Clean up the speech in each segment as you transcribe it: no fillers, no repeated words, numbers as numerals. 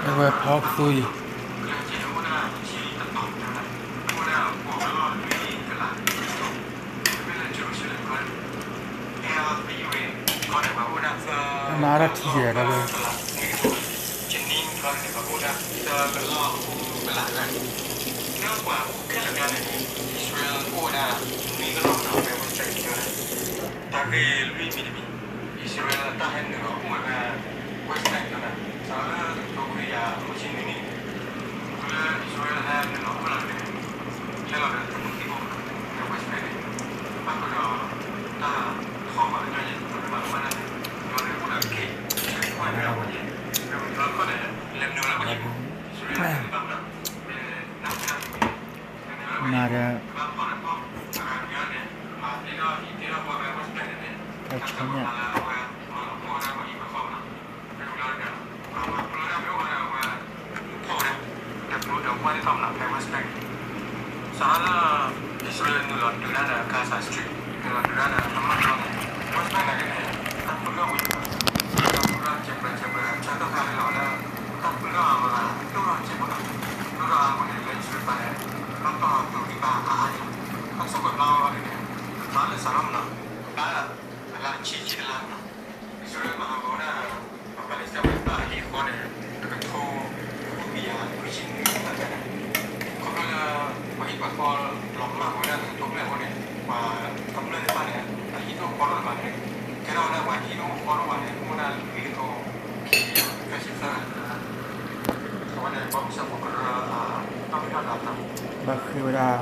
Ewe Park Thui Nara Tia đó rồi Nara Kachanya Bakura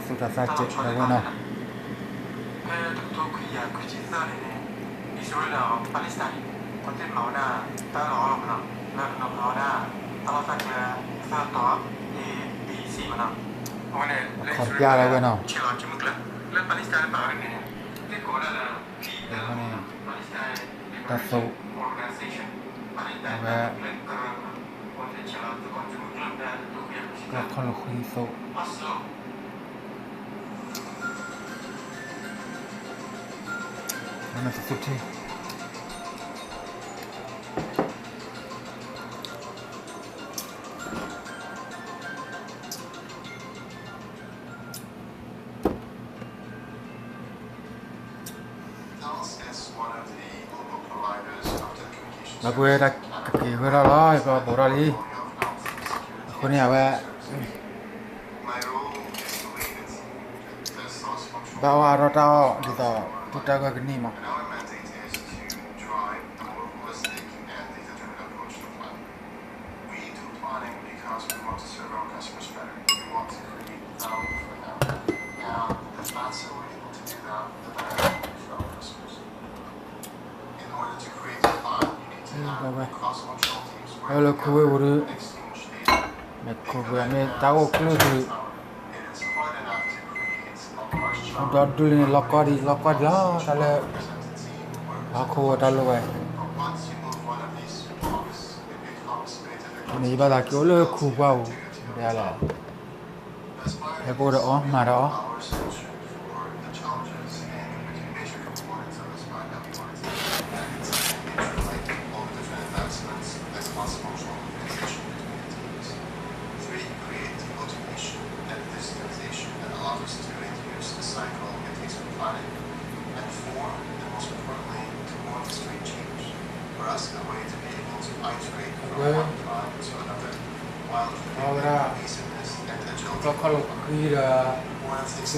Sudah saja bagaimana kerja bagaimana tasuk kalau khiso mana sesuatu lagu era kaki gua lah, ibu borali, aku ni apa? Bawa rota gitu, putar gua gini mah. Kalau kue baru, kue ni tahu kue tu, dah dulu ni lokar lah, kalau aku dah lupa. Ni ibadah kalau kue bau, dia lah. Aku dah on, marah. Kalau kira saudara,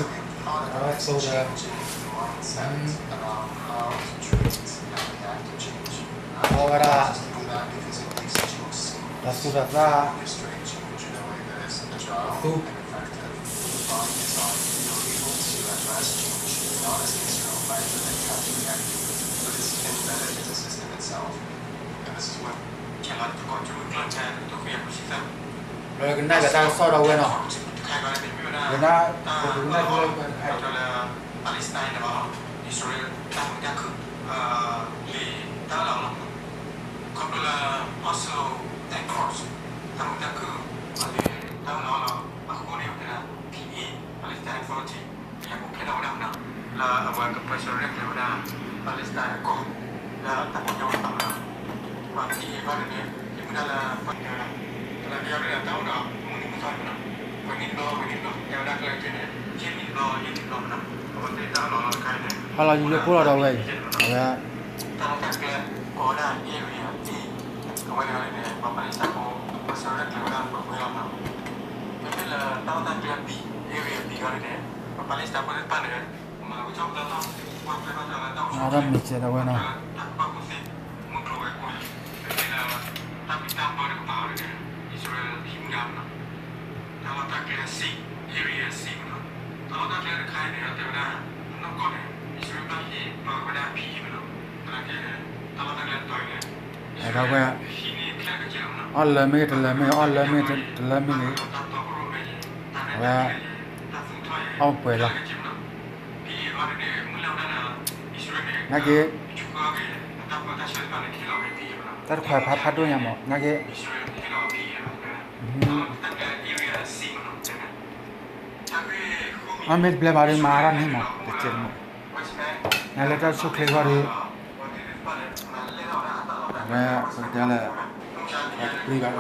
orang sudah tu Rồi cái này người ta so đầu lên rồi. Người ta đúng này thôi. Palestine là Israel đang đang khử lì ta là còn là Oslo Accords đang đang khử lì ta là aku có điều là awal kepresionan kepada Palestin kok dalam tanggung jawab sama waktu ini di mana pada dalam dia ada tahu dah mungkin betul mana begini yang ada kerja ni jenis lo mana kalau tidak lo kan ni kalau juga pulau dah way ya kalau tak kerja kau dah area di kemudian ni Palestin kok kepresionan kepada berapa mungkin tahu tak kerja di area di kalau ni Palestin pun depan ni Ada mixer dah bueno. Ada apa ya? Allah me ya. Apa ya? Nage Tar khoi phat do nyam nage Ahmed ble bare mara nahi mo picture mo nale ta sukhe gare ya sadala pri ga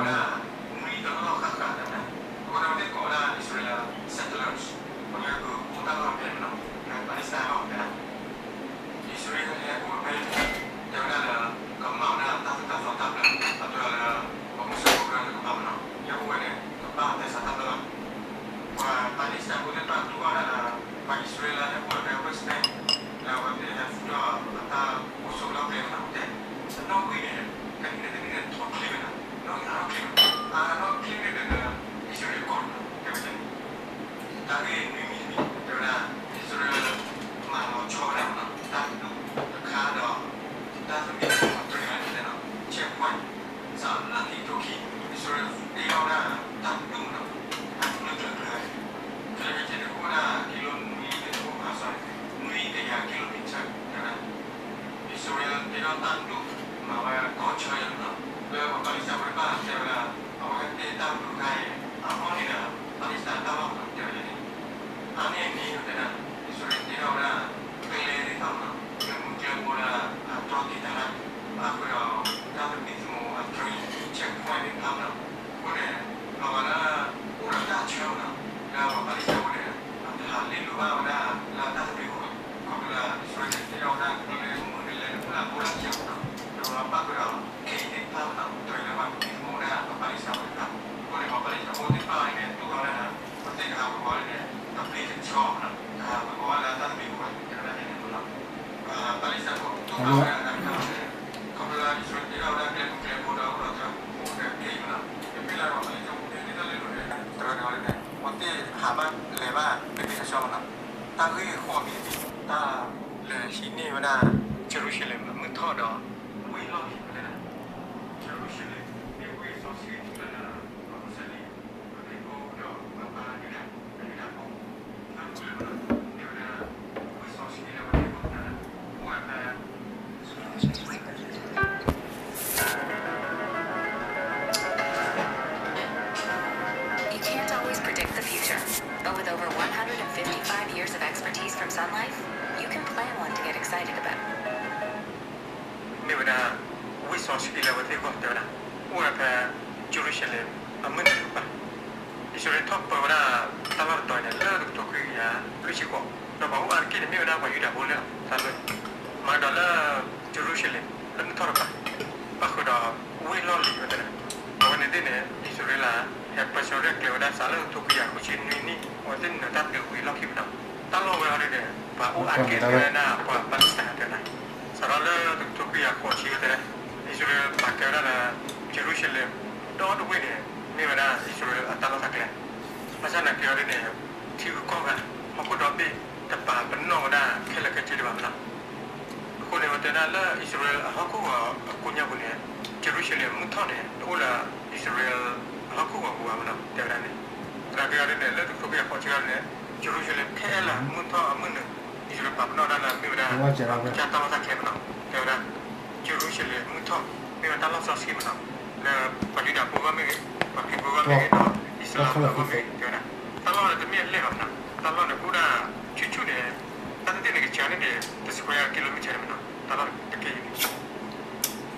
square kilometer mana talar dekat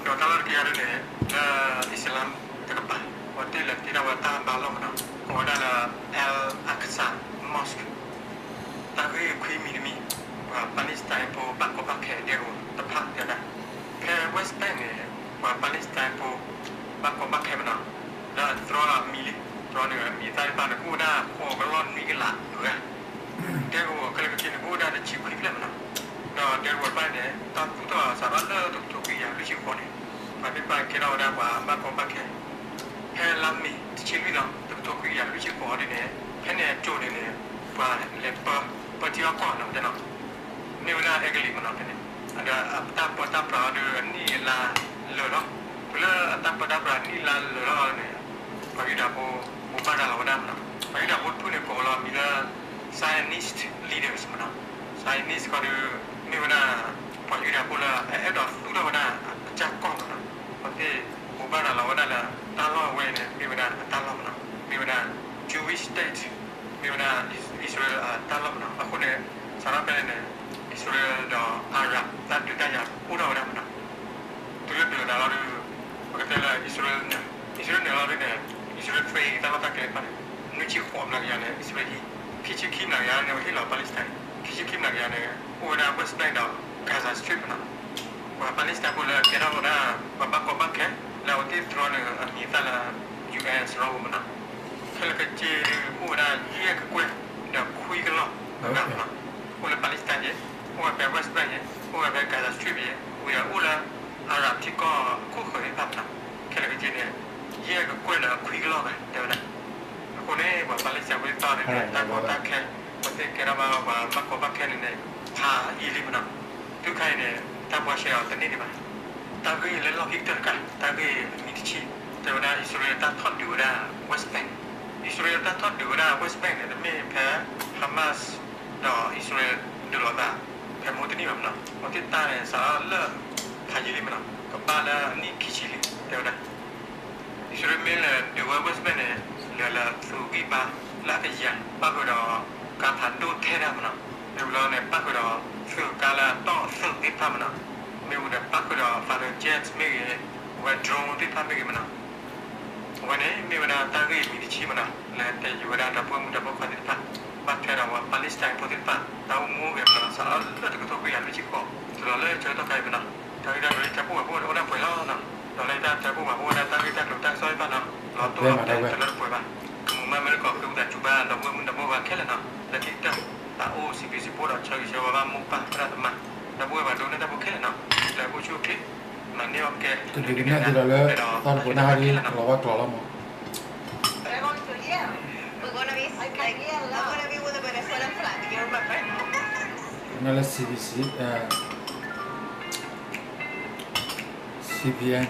do talar ke ada ne Islam terkepat waktu lah tidak wata balong mana ko ada Al Aqsa Mosque tapi kui minimi Palestine po bako bakke dia ko tepat dia dah ke West Bank ne Palestine po bako bakke mana dah trola mili trola mi tai pa ku da ko galon mi gila tu kan dia ko kalau kita ku da chi kui plan mana dah dia ko pa ne ta tu to sa ra le tu ku ya lu chi ko ne pa pe pa ke da bako bakke he lam mi chi lu lang tu ku ya lu chi ko ne he ne jo ne pa le pa dia ko na de na ni wala egali mana ne ada apa pra de ni la le lo pula apa pra ni la le lo ne pagi dah po pada la wada mana pagi dah pun ne ko la mila scientist leaders mana scientist ko de ni wala pagi dah pula head of tu la wada jak ko mana pati pada la wada la ta lo we ne ni wada ta lo mana ni wada Jewish state ni wada Israel ta lo mana aku ne sarap ne Israel da Arab dan kita ya udah mana tu dia dah lalu kata la Israel ne lalu ne Israel free kita tak kena pada nuci kuam lagi ya ne Israel kici kim lagi ya ne hilang Palestine kici kim lagi ya ne udah West Bank dah Gaza Strip mana Palestine pula kira udah babak ke laut itu terus ni tala US raw mana kalau kecil udah dia ke kue dah kui ke lo mana ulah Palestine je ulah West Bank je ulah Gaza Strip je ulah Arabที่ก็คู่เคยแบบนั้นแค่ละก็จีเนี่ยแยกกับกล้วยนะคุยกันหรอกเดี๋ยวนะคนนี้ว่าปาเลสไตน์ไปต่อเนี่ยตาโกตาแค่คนที่แกเราว่าบักโกบักแค่เนี่ยพาอีลิมนะทุกใครเนี่ยตาบัวเชียวตอนนี้ดีมั้ยตาก็เล่นล็อกอีกตัวกันตาก็มีที่ชี้แต่ว่าอิสราเอลตาทอดอยู่นะเวสต์แบงก์อิสราเอลตาทอดอยู่นะเวสต์แบงก์เนี่ยไม่แพ้ฮามาสต่ออิสราเอลดูหรอกนะแพ้โมตินี่แบบนั้นโมติตาเนี่ยสารเลิกพายิลิมนะกับบ้านแล้วนี่คิชิลิเดี๋ยวนะอิสราเอลเนี่ยเดี๋ยวเวสต์แบงก์เนี่ยเรือละสูกีบ้าละก็ยังป้าก็รอการผ่านดูเท่านั้นนะเดี๋ยวเราเนี่ยป้าก็รอสูการละต้องสูกีบ้ามันนะไม่ว่าแต่ป้าก็รอฟาร์เจตไม่กี่ว่าโดรนที่ทำไม่กี่มันนะวันนี้ไม่ว่าตาก็มีที่ชี้มันนะและแต่อยู่ว่าดับเบิ้ลคนที่พัดบัดแค่เราว่าปาเลสไตน์คนที่พัดเรางูแบบนั้นสารเลือดก็ถูกไปอย่างไม่ชิโก้เราเลยเจอตัวใครมันนะแต่เราเลยจะพูดว่าเราป่วยแล้วนะเราเลยจะพูดว่าตาก็จะหลุดตาซอยบ้านนะเราตัวเราจะเลิกป่วยบ้างมันไม่ได้ก่อคือแต่จุบ้านเราว่าแค่นั้นนะและที่ตั้งตาโอ้สิพูดเราเชื่อว่ามุกปะก็ได้ทำมาเราพูดว่าดูนั่นเราพูดแค่นั้นนะเราพูดชั่วคิดมันนี่โอเค Jadi gini aja lah, tahun pernah hari kelawat kelawat mau. We're going to Yale. We're going to be like I'm going to be with a Venezuelan flag. You remember? Ini CBC, CBN.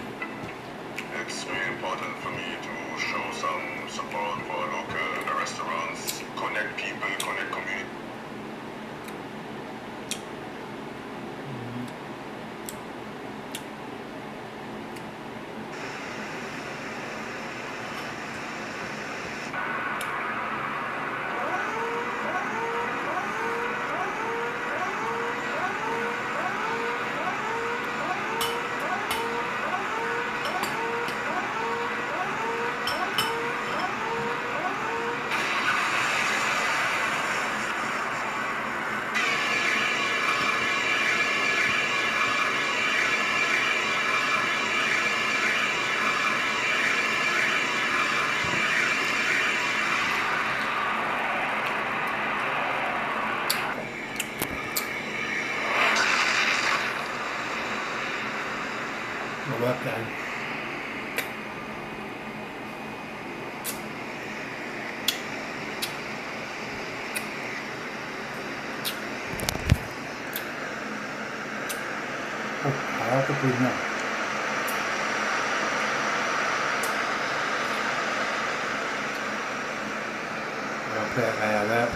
It's very important for me to show some support for local restaurants, connect people, connect community. Mewakili. Oh, harap ko na. Kaya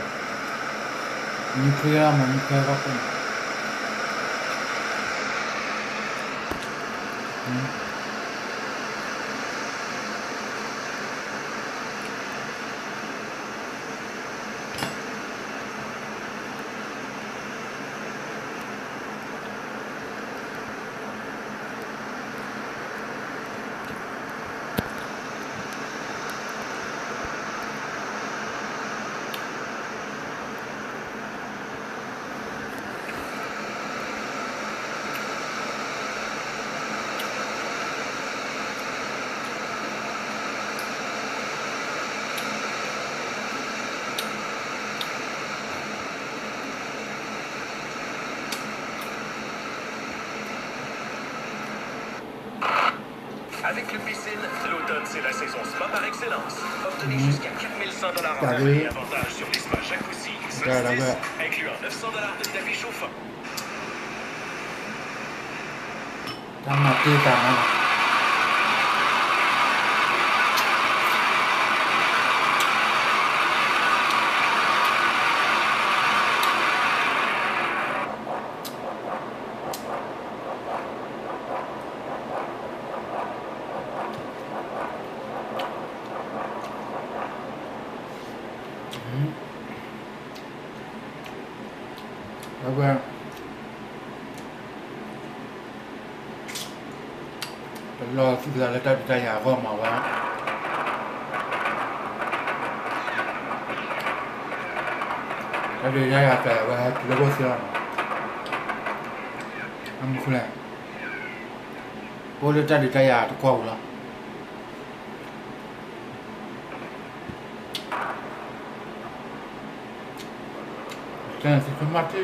nuclear weapon. Avec le piscine, l'automne c'est la saison spa par excellence. Obtenez jusqu'à 4100 $ en T'as rabais vu? et avantages sur les spas jacuzzi, Regarde, solstice, regarde. incluant 900 $ de tapis chauffant. ตามมาตีตามมาแล้วก็รอที่เดือนแล้วจะอยากก็มาว่าแล้วเดี๋ยวอยากแต่ว่าแล้วก็เสียอันนี้คืออะไรโอ้แล้วจะเดี๋ยวอยากทุกคนละแต่สิ่งที่มาที่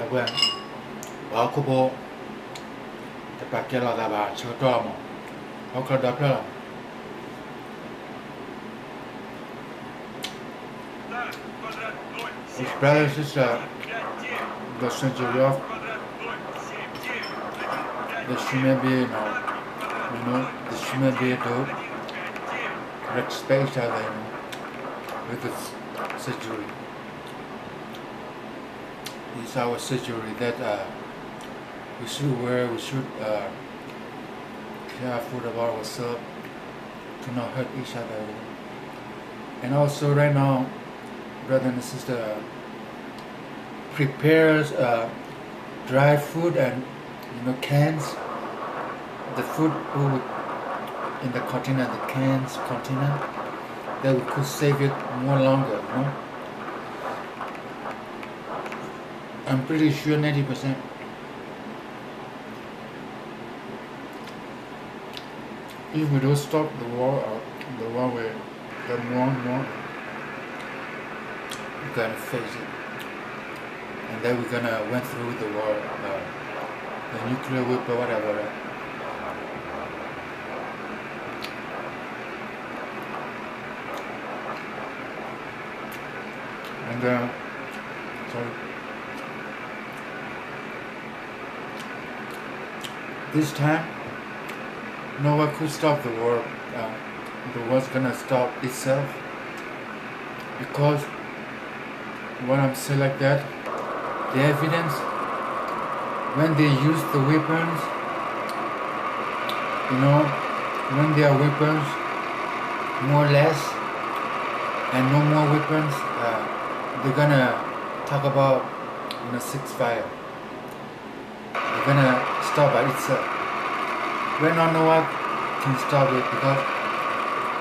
gue aku bawa terpakai lah dah cerita mau aku dah pernah his brother and sister the century of the human being the human being to respect each other with this century. It's our century that we should wear, we should careful about ourselves to not hurt each other. And also right now, brother and sister, prepares dry food and cans. The food in the container, the cans container, that we could save it more longer, I'm pretty sure 90%. If we don't stop the war will get more and more, we're gonna face it. And then we're gonna went through the war, the nuclear weapon, whatever. And sorry. This time, no one could stop the war. The war's gonna stop itself because when I'm saying like that, the evidence when they use the weapons, when there are weapons, more or less, and no more weapons, they're gonna talk about ceasefire. They're gonna stop by itself. Right now, no one can stop it because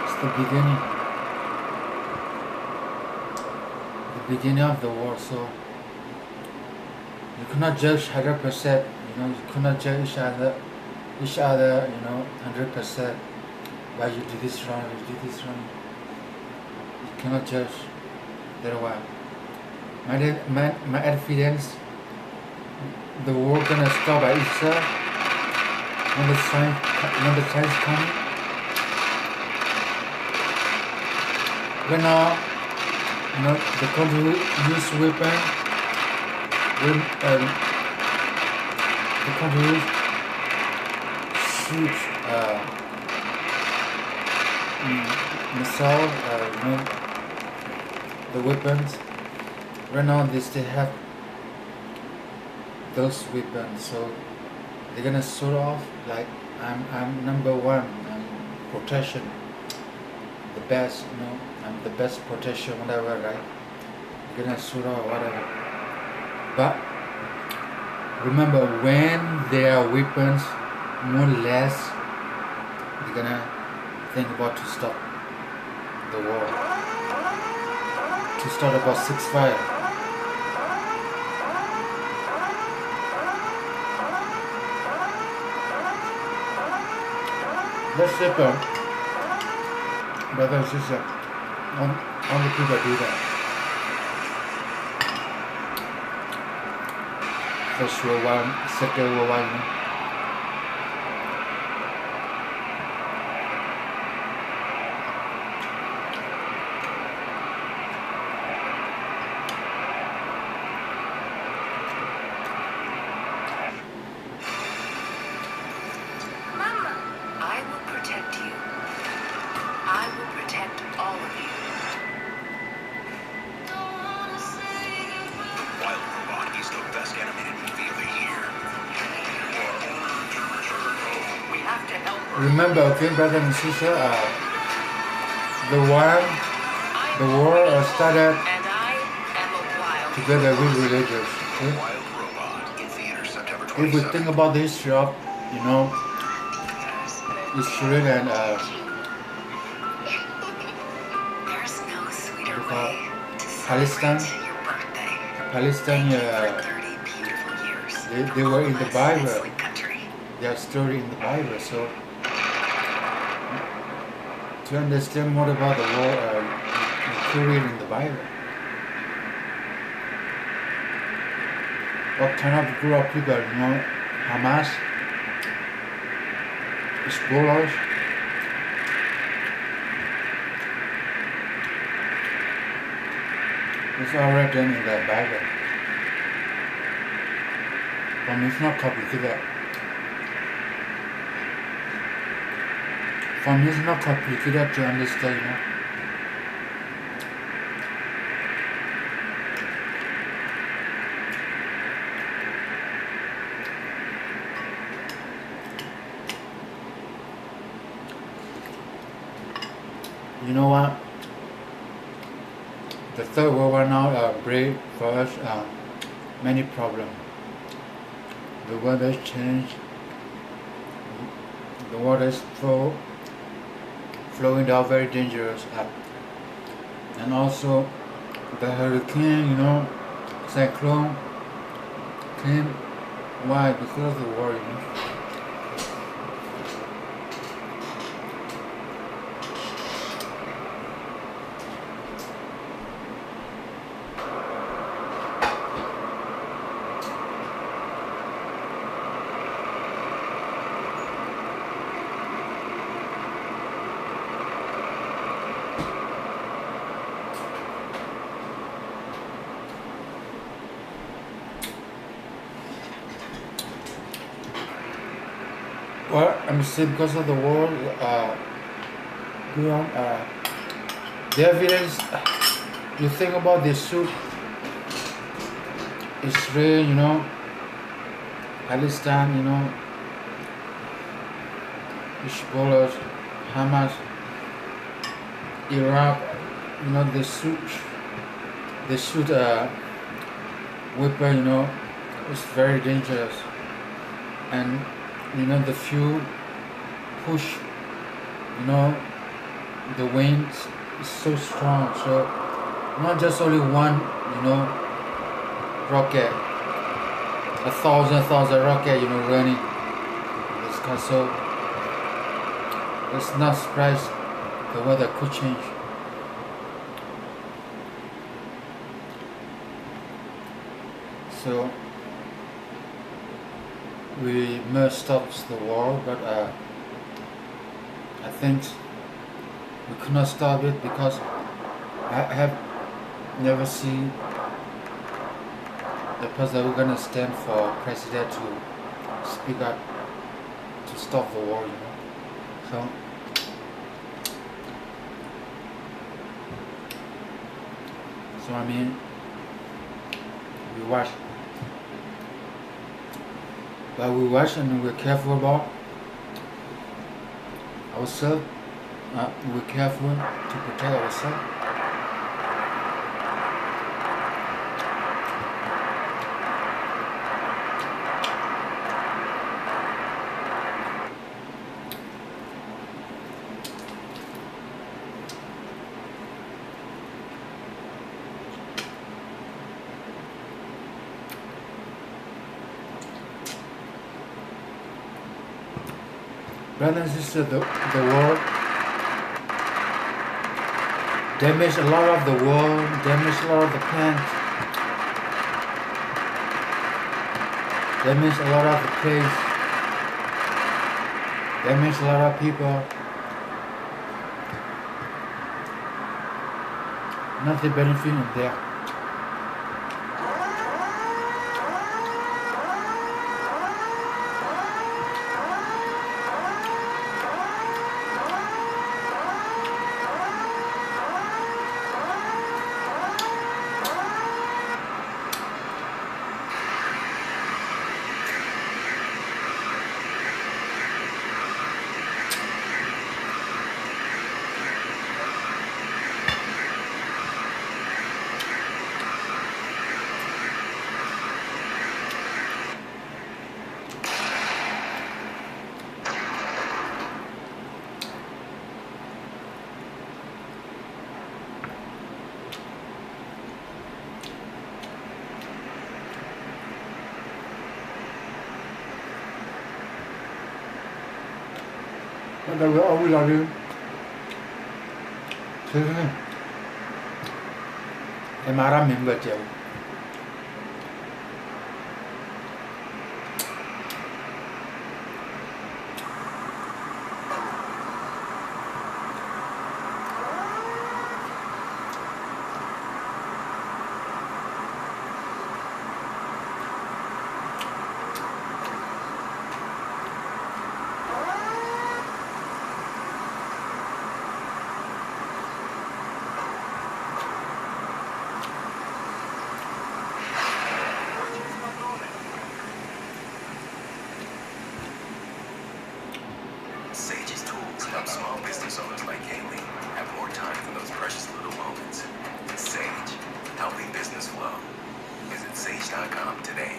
it's the beginning of the war. So you cannot judge 100%. You cannot judge each other. 100%. Why you did this wrong? You did this wrong. You cannot judge that way. My evidence. The war gonna stop by itself when the time comes. When the country use weapon, when the country shoot missile, the weapons. Right now they still have those weapons. So they're gonna sort off like I'm number one. I'm protection, the best. You know, I'm the best protection, whatever, right? They're gonna sort off whatever. But remember, when there are weapons, more or less, they're gonna think about to stop the war, to start about ceasefire. That's simple, brother and sister. Only people do that. First World War, Second World War, you know. Mama, I will protect you. I will protect all of you. Wild Robot is the best animated movie of the year. You are ordered to return home. We have to help her. Remember, okay, brother and sister, the war started And I am a wild. together with religious. Okay? Wild Robot in theaters September If we 27th. think about the history of, you know, Israel and There's no sweeter Because way to Palestine- celebrate your birthday. Palestine, Thank you for 30 beautiful years. they were in All the of us in Bible. Sweet country. Their story in the Bible. So to understand more about the war, included in the Bible. What kind of group of people, you know, Hamas, Hezbollah, it's all written in the Bible. But it's not complicated. For me, it's not complicated to understand, you know. You know what? The Third World War now bring for us many problems. The weather change. The water is flowing down very dangerous, and also the hurricane, you know, cyclone came. Why? Because of the war, you know. Well, I'm saying because of the war, the evidence, you think about the suit, Israel, you know, Palestine, you know, Hezbollah, Hamas, Iraq, you know, they shoot weapon, you know, it's very dangerous. And you know, the fuel push, you know, the wind is so strong. So not just only one, you know, rocket, a thousand rocket, you know, running. It's kind of so it's not surprised the weather could change. So we must stop the war, but I think we could not stop it because I have never seen the person who's gonna stand for president to speak up to stop the war, you know. So I mean, we watch But we watch and we're careful about ourselves. We're careful to protect ourselves. Brothers and sisters, the war damaged a lot of the world, damaged a lot of the plants, damaged a lot of the place, damaged a lot of people. Nothing benefiting there. But we always love you. Seriously. Em aram mình vợ chồng. Sage's tools help small business owners like Kaylee have more time for those precious little moments. Sage, helping business flow. Visit sage.com today.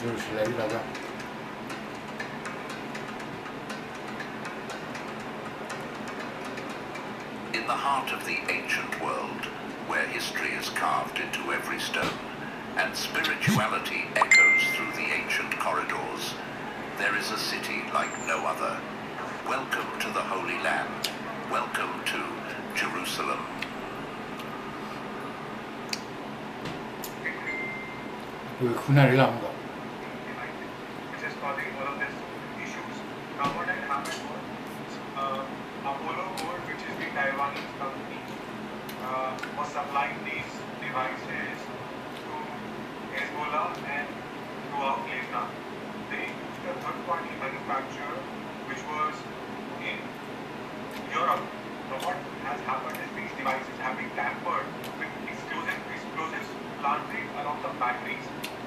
Jerusalem. In the heart of the ancient world, where history is carved into every stone, and spirituality echoes through the ancient corridors, there is a city like no other. Welcome to the Holy Land. Welcome to Jerusalem. Which is causing all of these issues. Now what had happened was Apollo Gold, which is the Taiwanese company, was supplying these devices to Hezbollah and throughout Lebanon. They used a third-party manufacturer which was in Europe. Now what has happened is these devices have been tampered with explosives planted around the batteries.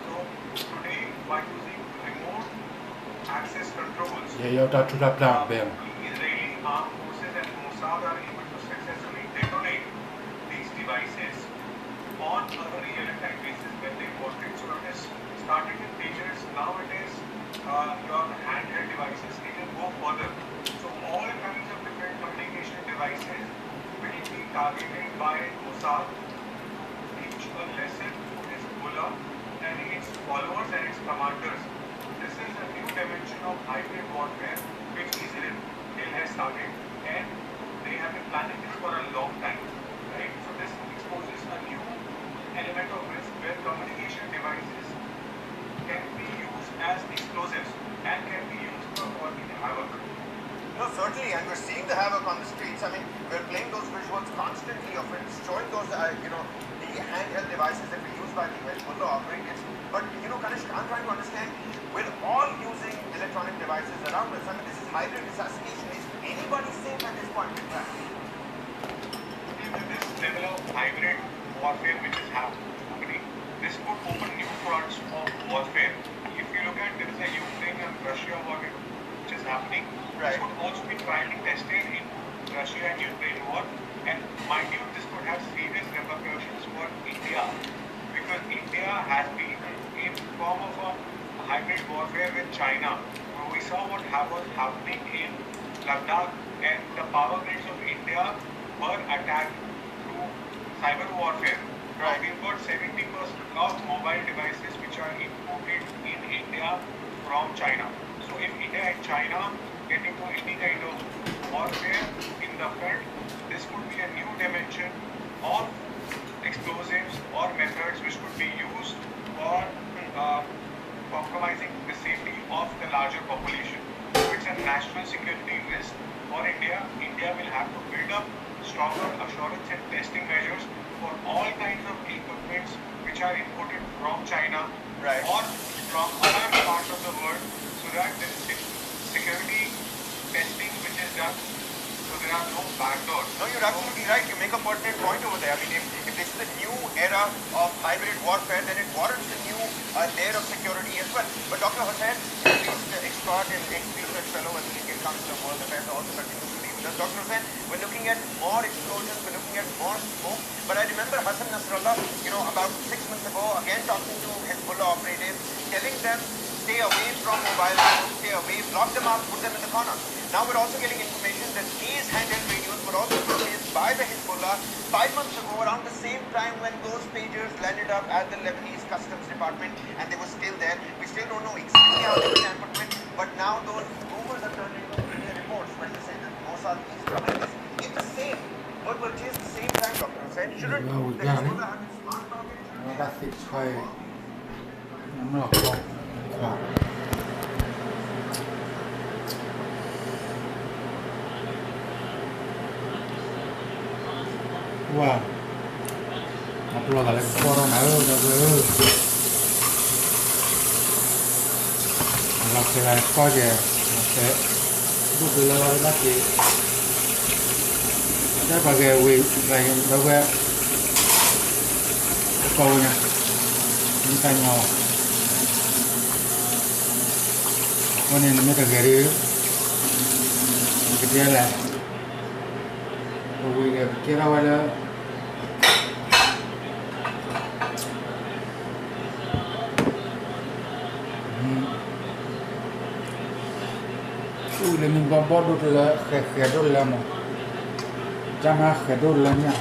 So today, by using remote access controls, Yeah, to the plant, Ben. Israeli armed forces and Mossad are able to successfully detonate these devices on a real-time basis when they want it. So it is starting in pagers. Now it is your handheld devices. It can go further. So all kinds of different communication devices will be targeted by Mossad to teach a lesson to Hezbollah and its followers and its commanders. This is a new dimension of hybrid warfare which Israel has started, and they have been planning this for a long time. Right? So this exposes a new element of risk where communication devices can be used as explosives and can be used for causing havoc. the handheld devices that we use by the Hezbollah operators. But Kanishk, I'm trying to understand, we're all using electronic devices around us. I mean, this is hybrid assassination. Is anybody safe at this point in time? With this level of hybrid warfare which is happening, this could open new fronts of warfare. If you look at, there is a Ukraine and Russia war which is happening. Right. This could also be trially tested in Russia and Ukraine war. And mind you, this could have serious repercussions for India, because India has been in form of a hybrid warfare with China. We saw what was happening in Ladakh, and the power grids of India were attacked through cyber warfare. Right. We've got 70% of mobile devices which are imported in India from China. So if India and China get into any kind of warfare in the front, this could be a new dimension of explosives or methods which could be used for compromising the safety of the larger population. So it's a national security risk for India. India will have to build up stronger assurance and testing measures for all kinds of equipments which are imported from China Right. or from other parts of the world, so that the security testing which is done, so there are no backdoors. No, you're absolutely right. You make a pertinent point over there. I mean, if this is a new era of hybrid warfare, then it warrants a new layer of security as well. But Dr. Hussain, at least expert and ex-research fellow at the Indian Council of World Affairs, also continues to be with us. Dr. Hussain, we're looking at more explosions, we're looking at more smoke. But I remember Hassan Nasrallah, about 6 months ago, again talking to Hezbollah operatives, telling them, stay away from mobile phones, stay away, lock them up, put them in the corner. Now we're also getting information that these handheld radios were also purchased by the Hezbollah 5 months ago, around the same time when those pagers landed up at the Lebanese Customs Department, and they were still there. We still don't know exactly how they were tampered with, but now those rumors are turning into media reports when they say that Mossad is behind this. It's the same, but purchased the same time, Dr. Hussain. Shouldn't Well, we the got it. Hezbollah have its smart targets? That fits quite. I'm not quite. Wow. Upload lại cái photo nào rồi rồi. Làm cái này coi kìa, sẽ lúc từ lâu đến chị. Chắc là cái vị này đâu về câu nha, những tay nhau. Con này nó mới được cái đi, cái kia là. We get our le min bombo do la khedol la mo jama khedol la nya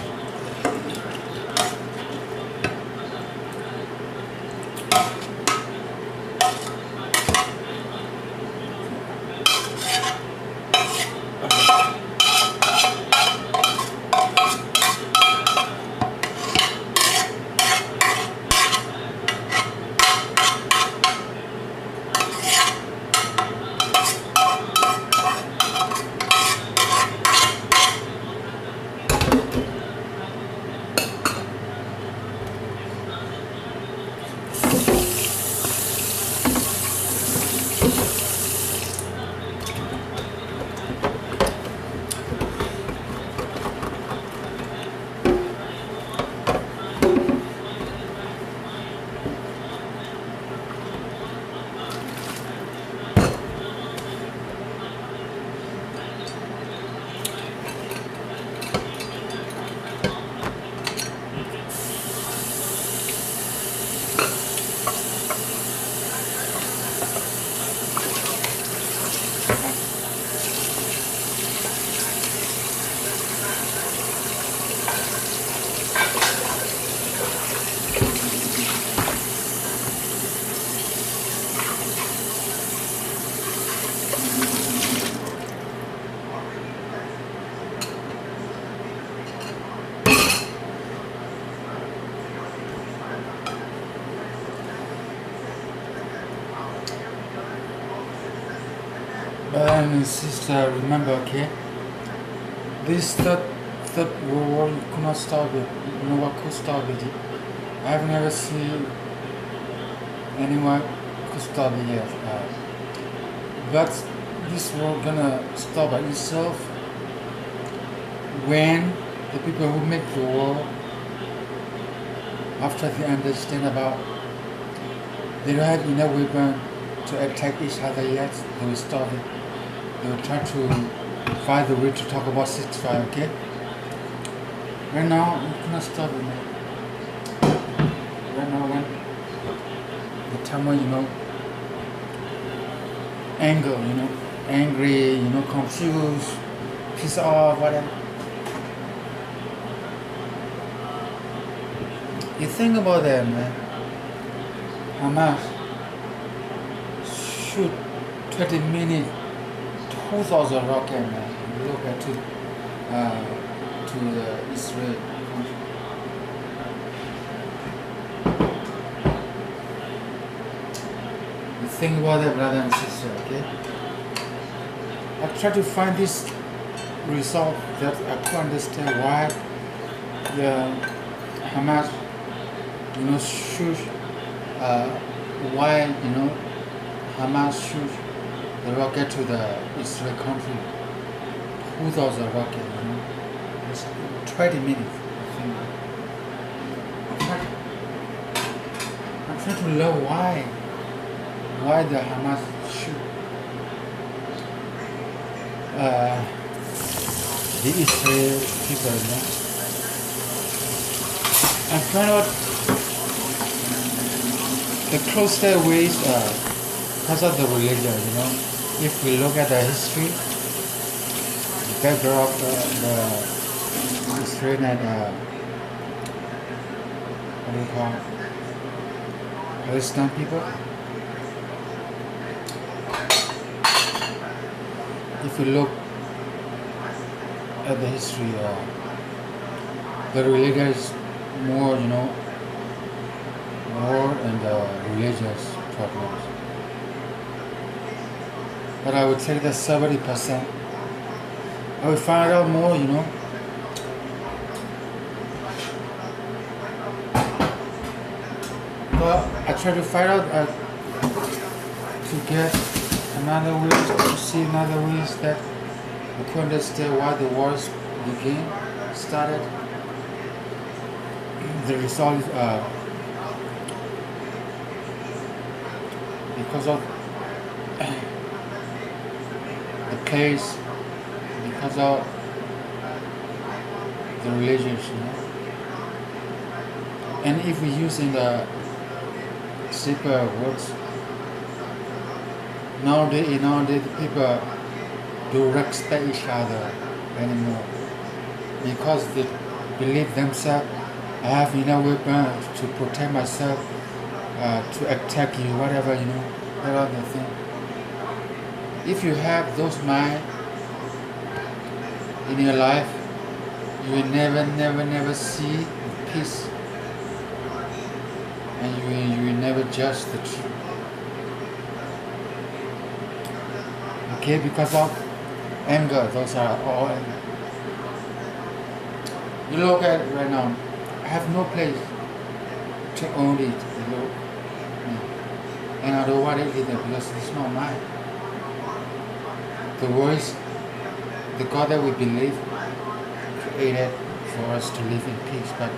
And sister, remember, okay? This Third World War, you could not stop it. You know what could stop it? I've never seen anyone could stop it yet. But this war gonna stop by itself when the people who make the war, after they understand about they don't have enough weapon to attack each other yet, they will stop it. They will try to find the way to talk about ceasefire, okay? Right now, you cannot stop it, man. Right now, when the time when, anger, angry, confused, pissed off, whatever. You think about that, man. Hamas shoot 20 minutes, 2,000 rocket, man. Look at it. To the Israel country. You think about that, brother and sister, okay? I try to find this result that I can understand why the Hamas, shoot, why, Hamas shoot the rocket to the Israel country, 2,000 rocket, 20 minutes. I'm trying to learn why the Hamas shoot the Israel people, I'm trying out the closest ways because of the religion, If we look at the history, the background of the Israel and what do you call it? Palestine people. If you look at the history, the religion is more, war and religious problems. But I would say that 70%. I would find out more, But I try to find out to get another ways, to see another ways that I could understand why the wars started. The result is because of the place, because of the religions, And if we use in the simple words, nowadays the people don't respect each other anymore because they believe themselves. I have enough weapons to protect myself, to attack you, whatever, that other thing. If you have those minds in your life, you will never see peace, and you will never judge the truth. Okay, because of anger, those are all anger. You look at it right now, I have no place to own it, and I don't want it either because it's not mine. The words, the God that we believe created for us to live in peace, but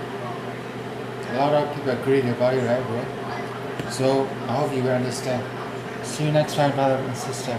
a lot of people agree about it, right, bro? So I hope you will understand. See you next time, brother and sister.